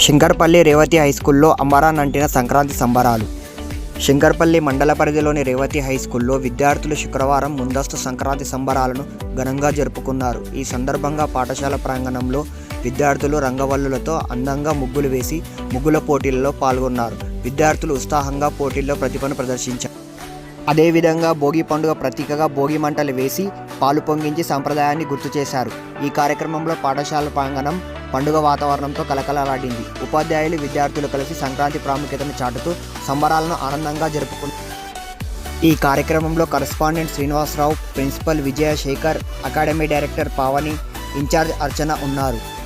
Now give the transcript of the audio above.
శంకర్పల్లి రేవతి హైస్కూల్లో అంబరాన్నంటిన సంక్రాంతి సంబరాలు. శంకర్పల్లి మండల పరిధిలోని రేవతి హైస్కూల్లో విద్యార్థులు శుక్రవారం ముందస్తు సంక్రాంతి సంబరాలను ఘనంగా జరుపుకున్నారు. ఈ సందర్భంగా పాఠశాల ప్రాంగణంలో విద్యార్థులు రంగవల్లులతో అందంగా ముగ్గులు వేసి ముగ్గుల పోటీలలో పాల్గొన్నారు. విద్యార్థులు ఉత్సాహంగా పోటీల్లో ప్రతిభను ప్రదర్శించారు. అదేవిధంగా భోగి పండుగ ప్రతీకగా భోగి మంటలు వేసి పాలు పొంగించి సంప్రదాయాన్ని గుర్తు చేశారు. ఈ కార్యక్రమంలో పాఠశాల ప్రాంగణం పండుగ వాతావరణంతో కలకలలాడింది. ఉపాధ్యాయులు, విద్యార్థులు కలిసి సంక్రాంతి ప్రాముఖ్యతను చాటుతూ సంబరాలను ఆనందంగా జరుపుకున్నారు. ఈ కార్యక్రమంలో correspondent Srinivasarao, principal Vijayasekhar, academy director Pavani, incharge అర్చన ఉన్నారు.